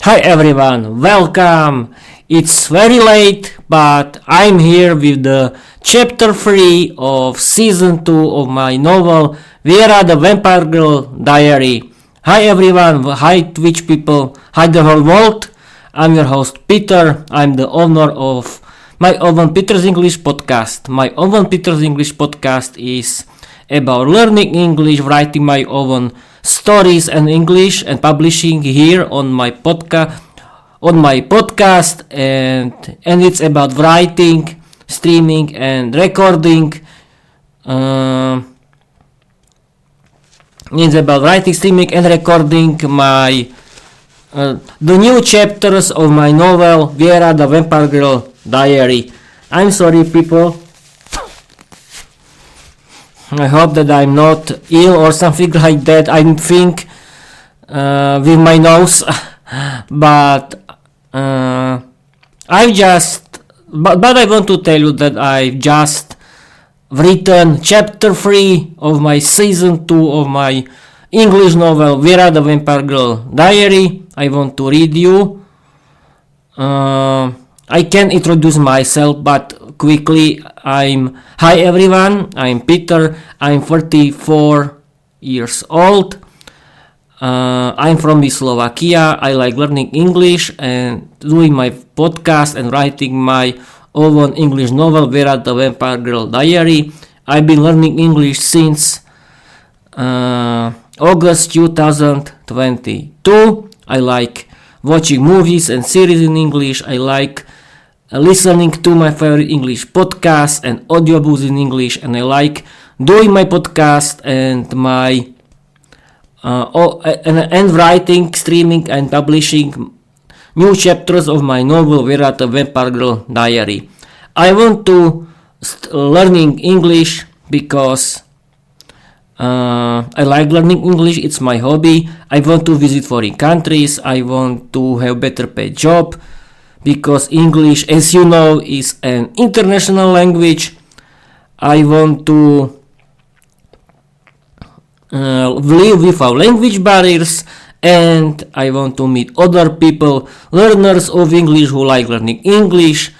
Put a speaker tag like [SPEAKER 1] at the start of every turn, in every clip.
[SPEAKER 1] Hi everyone, welcome! It's very late, but I'm here with the chapter 3 of season 2 of my novel Viera the Vampire Girl diary. Hi everyone, hi Twitch people, hi the whole world. I'm your host Peter, I'm the owner of my own Peter's English podcast. My own Peter's English podcast is about learning English, writing my own stories and English and publishing here on my podcast and it's about writing, streaming and recording. It's about writing, streaming and recording my the new chapters of my novel Viera the Vampire Girl diary. I'm sorry people, I hope that I'm not ill or something like that. I think with my nose, but I want to tell you that I've just written chapter 3 of my season 2 of my English novel Viera the Vampire Girl diary. I want to read you. I can introduce myself, but quickly. Hi everyone, I'm Peter, I'm 34 years old. I'm from Slovakia. I like learning English and doing my podcast and writing my own English novel Viera the Vampire Girl diary. I've been learning English since August 2022. I like watching movies and series in English. I like listening to my favorite English podcasts and audiobooks in English, and I like doing my podcast and my and writing, streaming and publishing new chapters of my novel Viera the Vampire Girl diary. I want to learning English because I like learning English. It's my hobby. I want to visit foreign countries. I want to have better paid job, because English, as you know, is an international language. I want to live without language barriers, and I want to meet other people, learners of English who like learning English.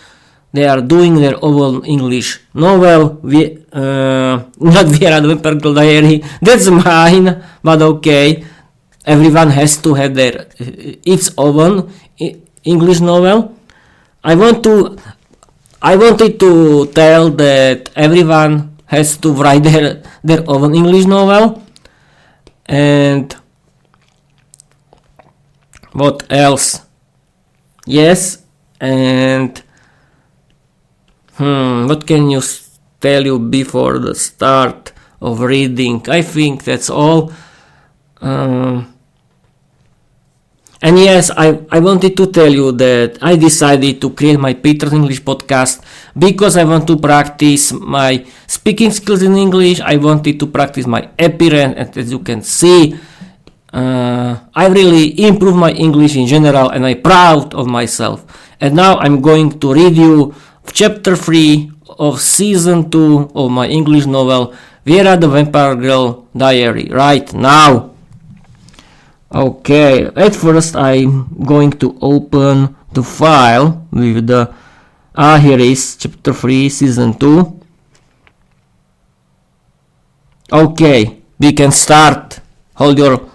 [SPEAKER 1] They are doing their own English novel, not Viera the Vampire Girl diary, that's mine, but okay. Everyone has to have their its own English novel. I wanted to tell that everyone has to write their own English novel. And what else? Yes, and what can you tell you before the start of reading? I think that's all. And yes, I wanted to tell you that I decided to create my Peter's English podcast because I want to practice my speaking skills in English. I wanted to practice my appearance, and as you can see, I really improved my English in general, and I'm proud of myself. And now I'm going to read you chapter 3 of season 2 of my English novel Viera the Vampire Girl diary right now. Okay, at first I'm going to open the file with the here is chapter 3 season 2. Okay, we can start. Hold your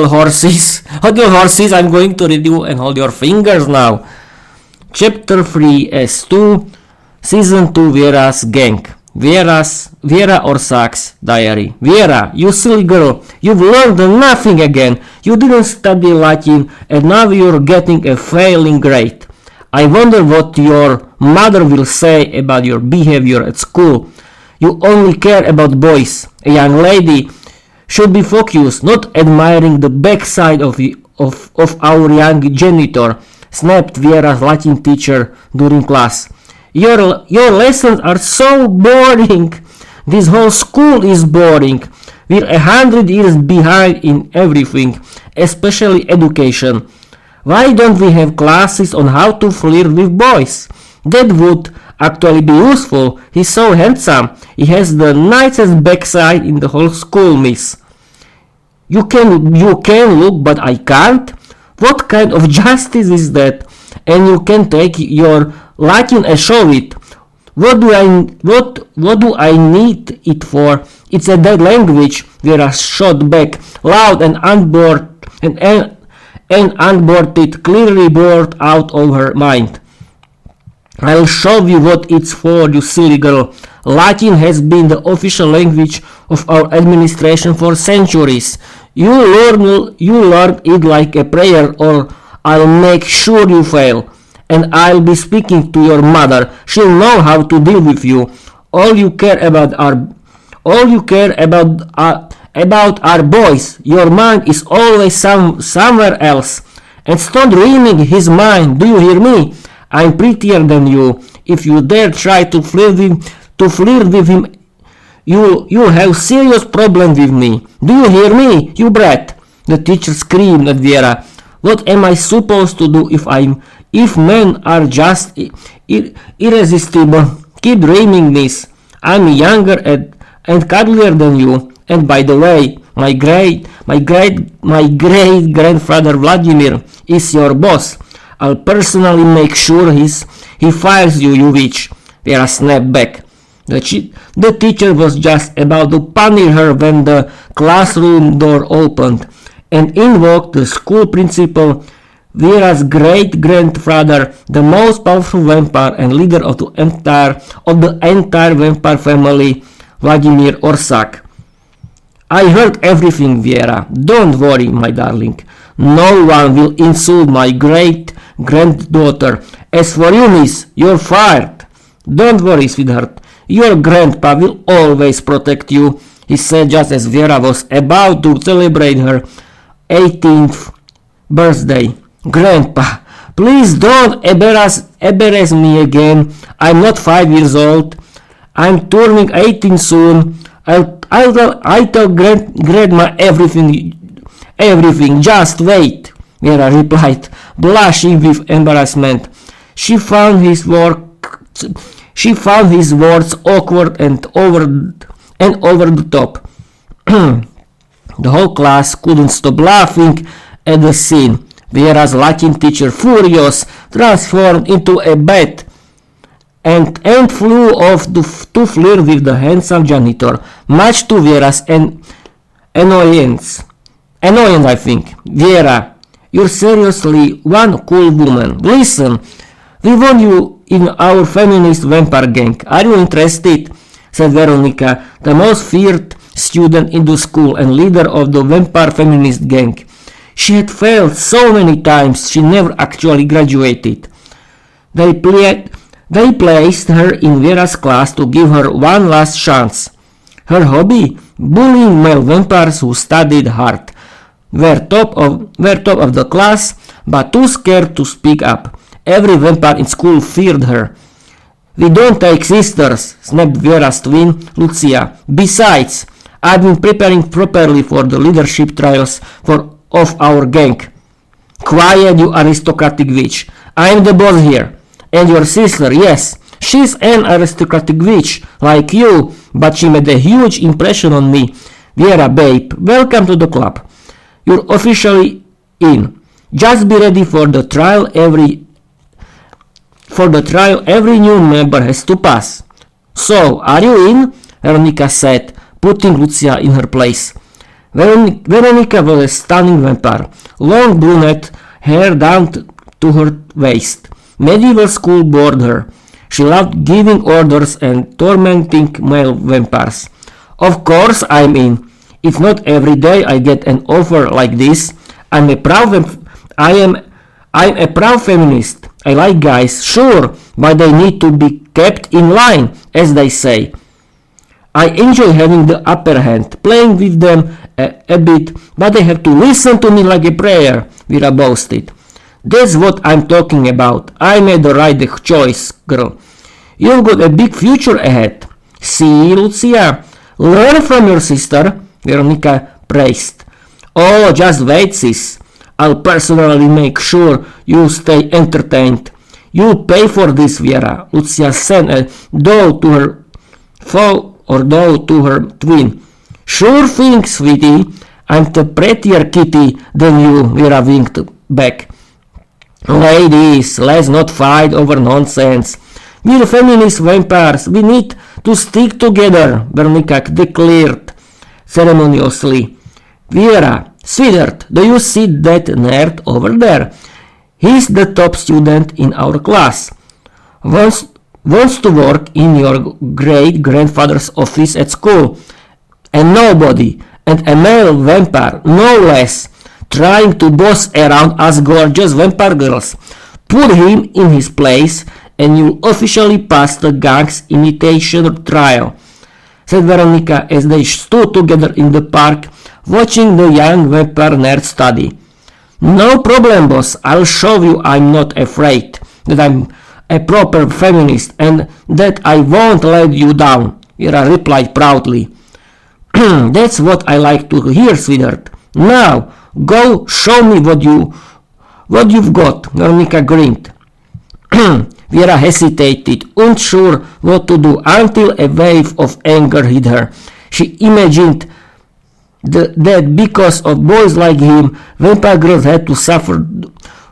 [SPEAKER 1] horses. Hold your horses, I'm going to read you, and hold your fingers now. Chapter 3 S2 season 2 Viera's gang. Viera or Sax diary. Viera, you silly girl, you've learned nothing again. You didn't study Latin and now you're getting a failing grade. I wonder what your mother will say about your behavior at school. You only care about boys. A young lady should be focused, not admiring the backside of our young janitor, snapped Viera's Latin teacher during class. Your lessons are so boring. This whole school is boring. We're 100 years behind in everything, especially education. Why don't we have classes on how to flirt with boys? That would actually be useful. He's so handsome. He has the nicest backside in the whole school, miss. You can look, but I can't. What kind of justice is that? And you can take your Latin and show it. What do I need it for? It's a dead language. Vera shot back, loud and unbored, and unboarded, clearly bored out of her mind. I'll show you what it's for, you silly girl. Latin has been the official language of our administration for centuries. You learn it like a prayer, or I'll make sure you fail. And I'll be speaking to your mother. She'll know how to deal with you. All you care about are boys. Your mind is always somewhere else. And stop ruining his mind. Do you hear me? I'm prettier than you. If you dare try to flirt with him, you'll have serious problem with me. Do you hear me, you brat? The teacher screamed at Viera. What am I supposed to do if men are just irresistible? Keep dreaming this. I'm younger and cuddlier than you. And by the way, my great grandfather Vladimir is your boss. I'll personally make sure he fires you, you witch. Vera snapped back. The teacher was just about to punish her when the classroom door opened and in walked the school principal, Vera's great-grandfather, the most powerful vampire and leader of the entire vampire family, Vladimir Orsak. I heard everything, Viera. Don't worry, my darling. No one will insult my great-granddaughter. As for you, miss, you're fired. Don't worry, sweetheart. Your grandpa will always protect you, he said just as Viera was about to celebrate her 18th birthday. Grandpa, please don't embarrass me again. I'm not 5 years old. I'm turning 18 soon. I'll tell Grandma everything. Just wait, Viera replied, blushing with embarrassment. She found his words awkward and over the top. The whole class couldn't stop laughing at the scene. Viera's Latin teacher, furious, transformed into a bat and flew off to flirt with the handsome janitor, much to Viera's annoyance, I think. Viera, you're seriously one cool woman. Listen, we want you in our feminist vampire gang. Are you interested? Said Veronika, the most feared student in the school and leader of the vampire feminist gang. She had failed so many times she never actually graduated. They placed her in Viera's class to give her one last chance. Her hobby? Bullying male vampires who studied hard. Were top of the class, but too scared to speak up. Every vampire in school feared her. We don't take sisters, snapped Viera's twin, Lucia. Besides, I've been preparing properly for the leadership trials of our gang. Quiet, you aristocratic witch. I'm the boss here. And your sister, yes, she's an aristocratic witch, like you, but she made a huge impression on me. Viera, babe, welcome to the club. You're officially in. Just be ready for the trial. Every new member has to pass. So, are you in? Veronika said, putting Lucia in her place. Veronika was a stunning vampire. Long brunette, hair down to her waist. Medieval school bored her. She loved giving orders and tormenting male vampires. Of course I'm in. It's not every day I get an offer like this. I'm a proud feminist. I like guys, sure, but they need to be kept in line, as they say. I enjoy having the upper hand, playing with them a bit, but they have to listen to me like a prayer, Viera boasted. That's what I'm talking about. I made the right choice, girl. You've got a big future ahead. See, Lucia? Learn from your sister, Veronika praised. Oh, just wait, sis. I'll personally make sure you stay entertained. You'll pay for this, Viera. Lucia sent a doll to her twin. Sure thing, sweetie. I'm the prettier kitty than you, Viera winked back. Ladies, let's not fight over nonsense. We're feminist vampires. We need to stick together, Veronika declared ceremoniously. Viera, sweetheart, do you see that nerd over there? He's the top student in our class. Wants to work in your great-grandfather's office at school. And nobody, and a male vampire, no less, trying to boss around us gorgeous vampire girls. Put him in his place and you'll officially pass the gang's imitation trial, said Veronika as they stood together in the park watching the young vampire nerd study. No problem, boss. I'll show you I'm not afraid, that I'm a proper feminist and that I won't let you down, Viera replied proudly. That's what I like to hear, sweetheart. Now, go show me what you've got, Veronika grinned. Viera hesitated, unsure what to do, until a wave of anger hit her. She imagined that because of boys like him, vampire girls had to suffer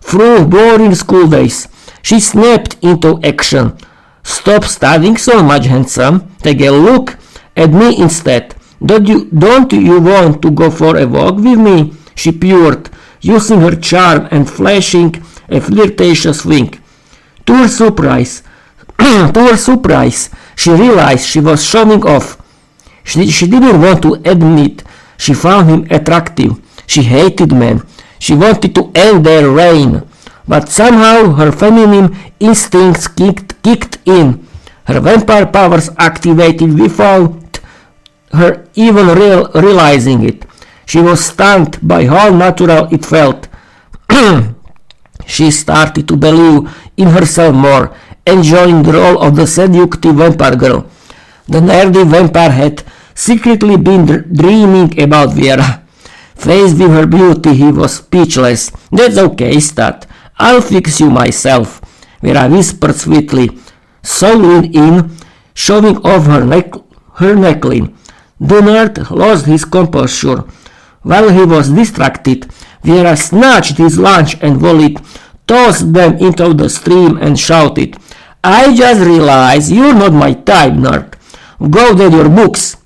[SPEAKER 1] through boring school days. She snapped into action. Stop studying so much, handsome. Take a look at me instead. Don't you want to go for a walk with me? She purred, using her charm and flashing a flirtatious wink. To her surprise, she realized she was showing off. She didn't want to admit she found him attractive. She hated men. She wanted to end their reign. But somehow her feminine instincts kicked in. Her vampire powers activated without her even realizing it. She was stunned by how natural it felt. She started to believe in herself more, enjoying the role of the seductive vampire girl. The nerdy vampire had secretly been dreaming about Viera. Faced with her beauty, he was speechless. That's okay, stud. I'll fix you myself, Viera whispered sweetly, so leaned in, showing off her neckline. The nerd lost his composure. While he was distracted, Viera snatched his lunch and wallet, tossed them into the stream and shouted, I just realized you're not my type, nerd. Go get your books.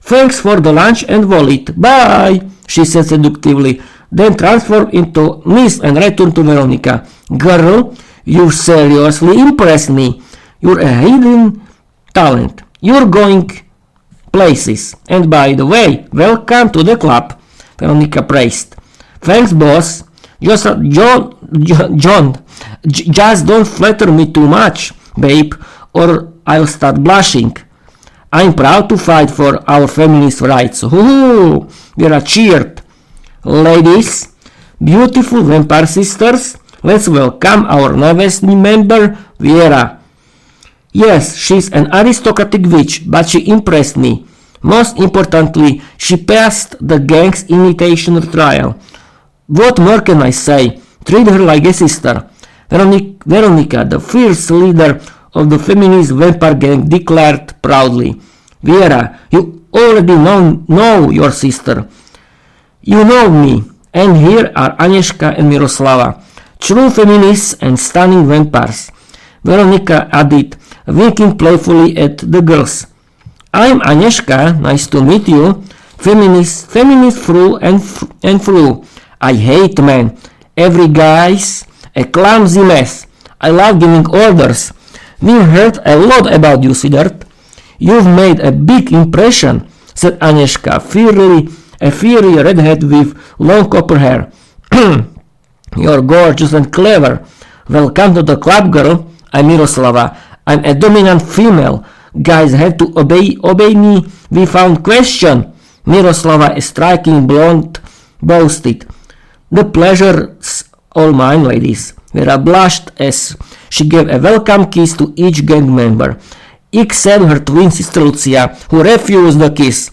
[SPEAKER 1] Thanks for the lunch and wallet. Bye, she said seductively, then transformed into Miss and returned to Veronika. Girl, you seriously impressed me. You're a hidden talent. You're going places. And by the way, welcome to the club, Veronika praised. Thanks, boss. Just don't flatter me too much, babe, or I'll start blushing. I'm proud to fight for our feminist rights. Hoo-hoo! Viera cheered. Ladies, beautiful vampire sisters, let's welcome our newest member, Viera. Yes, she's an aristocratic witch, but she impressed me. Most importantly, she passed the gang's imitation trial. What more can I say? Treat her like a sister. Veronika, the fierce leader of the feminist vampire gang, declared proudly. Viera, you already know your sister. You know me. And here are Agnieszka and Miroslava, true feminists and stunning vampires. Veronika added, winking playfully at the girls. I'm Agnieszka, nice to meet you. Feminist through and through. I hate men. Every guy's a clumsy mess. I love giving orders. We've heard a lot about you, sweetheart. You've made a big impression, said Agnieszka, a fiery redhead with long copper hair. You're gorgeous and clever. Welcome to the club, girl. I'm Miroslava. I'm a dominant female. Guys have to obey me without question. Miroslava, a striking blonde, boasted. The pleasure's all mine, ladies. Viera blushed as she gave a welcome kiss to each gang member, except her twin sister Lucia, who refused the kiss.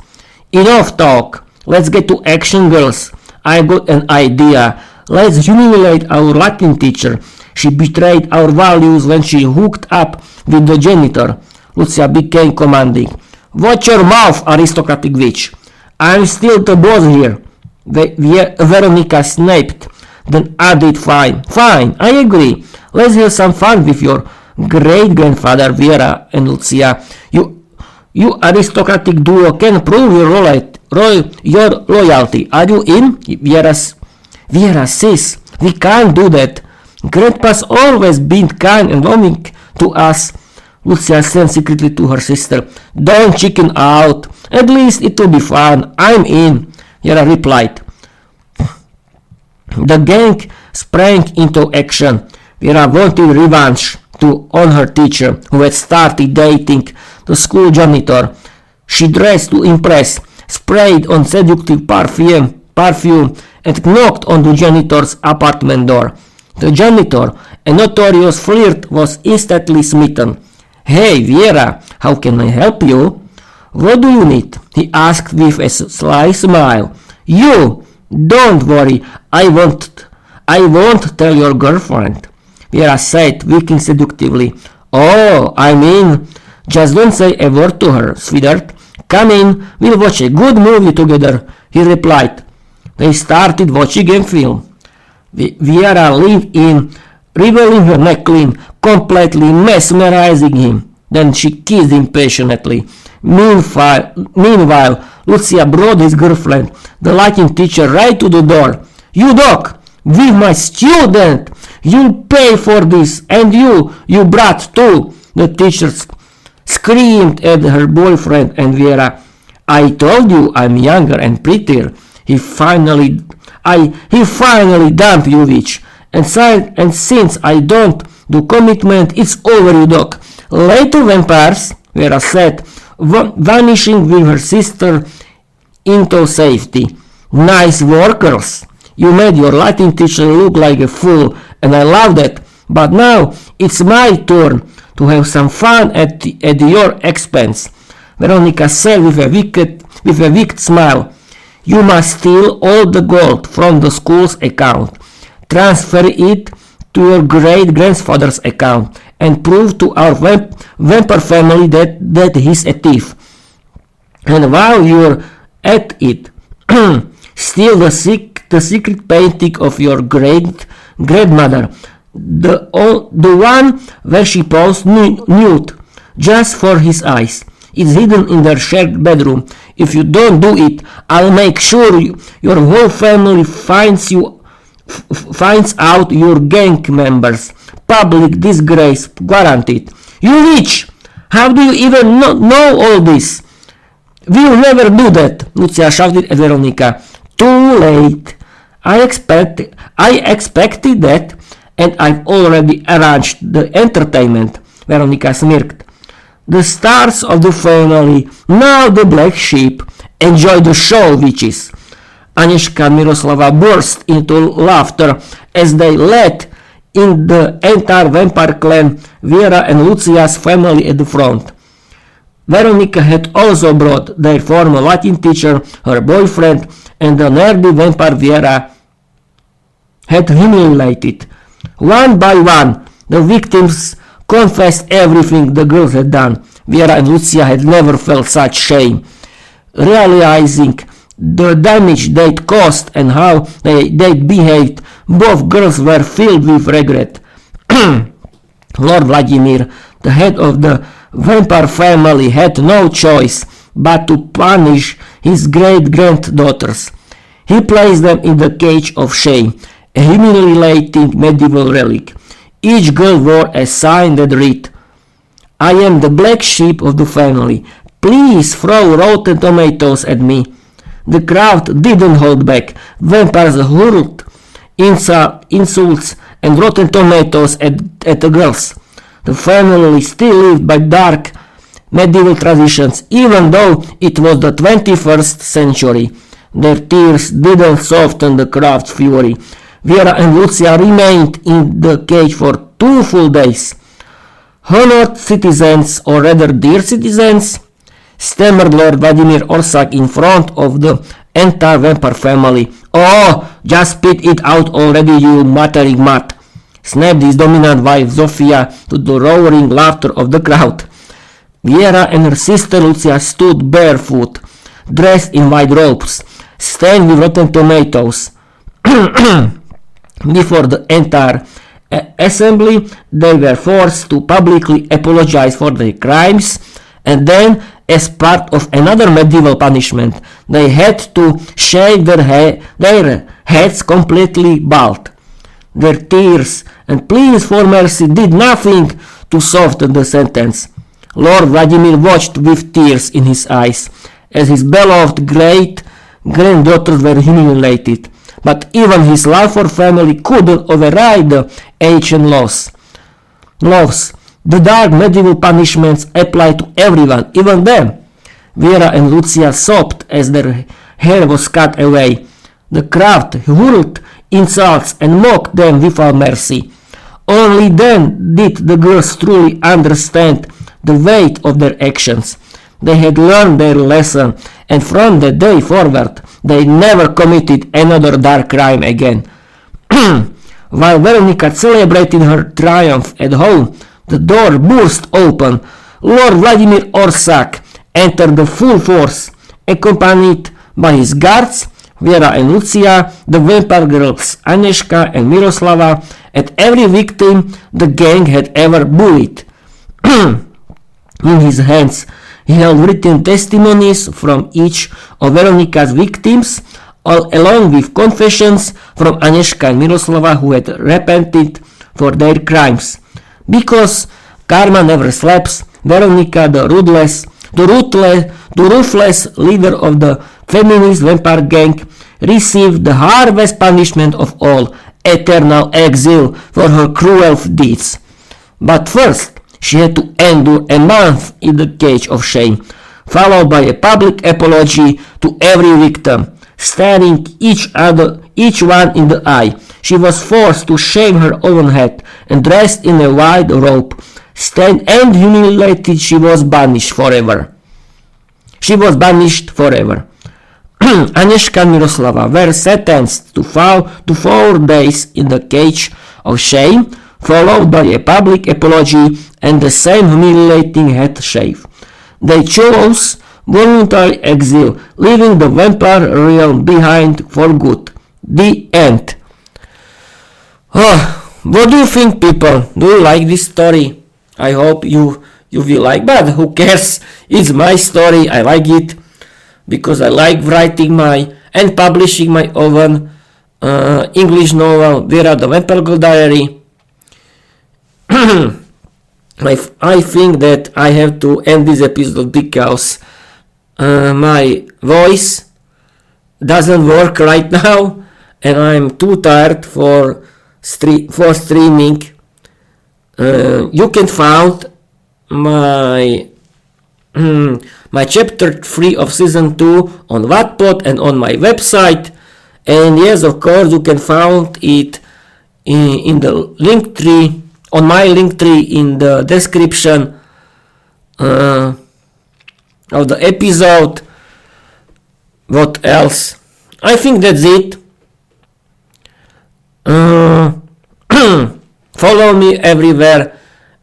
[SPEAKER 1] Enough talk. Let's get to action, girls. I've got an idea. Let's humiliate our Latin teacher. She betrayed our values when she hooked up with the janitor. Lucia became commanding. Watch your mouth, aristocratic witch. I'm still the boss here. Veronika snapped, then added, fine, I agree. Let's have some fun with your great-grandfather Viera and Lucia. You aristocratic duo can prove your loyalty. Are you in? Viera says, we can't do that. Grandpa's always been kind and loving to us. Lucia said secretly to her sister. Don't chicken out. At least it will be fun. I'm in, Viera replied. The gang sprang into action. Viera wanted revenge on her teacher, who had started dating the school janitor. She dressed to impress, sprayed on seductive perfume, and knocked on the janitor's apartment door. The janitor, a notorious flirt, was instantly smitten. Hey, Viera, how can I help you? What do you need? He asked with a sly smile. You! Don't worry, I won't tell your girlfriend. Viera said, winking seductively. Oh, I mean, just don't say a word to her, sweetheart. Come in, we'll watch a good movie together, he replied. They started watching a film. Viera leaned in, revealing her neck clean, completely mesmerizing him. Then she kissed him passionately. Meanwhile, Lucia brought his girlfriend, the Latin teacher, right to the door. You dog! With my student! You'll pay for this, and you brat too! The teacher screamed at her boyfriend and Viera. I told you I'm younger and prettier. He finally dumped you, witch. And since I don't do commitment, it's over, you dog. Later, vampires, Viera said, vanishing with her sister into safety. Nice work, girls. You made your Latin teacher look like a fool, and I love that. But now it's my turn to have some fun at your expense. Veronika said with a wicked smile. You must steal all the gold from the school's account, transfer it to your great-grandfather's account, and prove to our vampire family that he's a thief. And while you're at it, steal the secret painting of your great-grandmother, the one where she posed nude, just for his eyes. It's hidden in their shared bedroom. If you don't do it, I'll make sure your whole family finds out your gang members. Public disgrace guaranteed. You witch! How do you even know all this? We'll never do that, Lucia shouted at Veronika. Too late. I expected that, and I've already arranged the entertainment, Veronika smirked. The stars of the family, now the black sheep, enjoy the show, witches. Agnieszka and Miroslava burst into laughter as they led in the entire vampire clan, Viera and Lucia's family at the front. Veronika had also brought their former Latin teacher, her boyfriend, and the nerdy vampire Viera had humiliated. One by one, the victims confessed everything the girls had done. Viera and Lucia had never felt such shame. Realizing the damage they'd caused and how they'd behaved, both girls were filled with regret. Lord Vladimir, the head of the vampire family, had no choice but to punish his great-granddaughters. He placed them in the cage of shame, a humiliating medieval relic. Each girl wore a sign that read, I am the black sheep of the family. Please throw rotten tomatoes at me. The crowd didn't hold back. Vampires hurled insults and rotten tomatoes at the girls. The family still lived by dark medieval traditions, even though it was the 21st century. Their tears didn't soften the crowd's fury. Viera and Lucia remained in the cage for 2 full days. Honored citizens, or rather dear citizens, stammered Lord Vladimir Orsak in front of the entire vampire family. Oh, just spit it out already, you muttering mutt, snapped his dominant wife Zofia to the roaring laughter of the crowd. Viera and her sister Lucia stood barefoot, dressed in white robes, stained with rotten tomatoes. Before the entire assembly, they were forced to publicly apologize for their crimes, and then, as part of another medieval punishment, they had to shave their heads completely bald. Their tears and pleas for mercy did nothing to soften the sentence. Lord Vladimir watched with tears in his eyes as his beloved great-granddaughters were humiliated, but even his love for family couldn't override the ancient laws. The dark medieval punishments applied to everyone, even them. Vera and Lucia sobbed as their hair was cut away. The crowd hurled insults and mocked them without mercy. Only then did the girls truly understand the weight of their actions. They had learned their lesson, and from that day forward, they never committed another dark crime again. While Veronika celebrated her triumph at home, the door burst open. Lord Vladimir Orsak entered the full force, accompanied by his guards, Viera and Lucia, the vampire girls Agnieszka and Miroslava, and every victim the gang had ever bullied. In his hands, he held written testimonies from each of Veronika's victims, along with confessions from Agnieszka and Miroslava, who had repented for their crimes. Because karma never sleeps, Veronika, the ruthless leader of the feminist vampire gang, received the hardest punishment of all, eternal exile for her cruel deeds. But first, she had to endure a month in the cage of shame, followed by a public apology to every victim. Staring each one in the eye, she was forced to shave her own head, and dressed in a white robe. Stained and humiliated, she was banished forever. Agnieszka and Miroslava were sentenced to 4 days in the cage of shame, followed by a public apology and the same humiliating head shave. They chose voluntary exile, leaving the vampire realm behind for good. The end. What do you think, people? Do you like this story? I hope you will like, but who cares? It's my story. I like it because I like writing and publishing my own English novel, Viera the Vampire Girl Diary. I think that I have to end this episode because my voice doesn't work right now, and I'm too tired for streaming. You can find my chapter 3 of season 2 on Wattpad and on my website, and yes, of course, you can find it in the link tree, on my link tree in the description of the episode. What else? I think that's it. Follow me everywhere,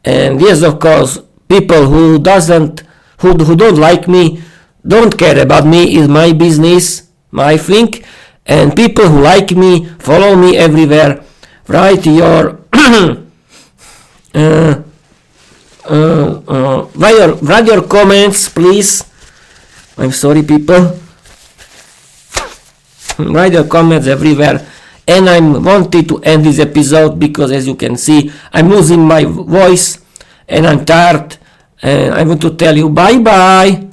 [SPEAKER 1] and yes, of course, people who don't like me don't care about me, is my business, my thing, and people who like me, follow me everywhere. Write your write your comments, please. I'm sorry, people. Write your comments everywhere. And I wanted to end this episode because, as you can see, I'm losing my voice and I'm tired, and I want to tell you bye bye.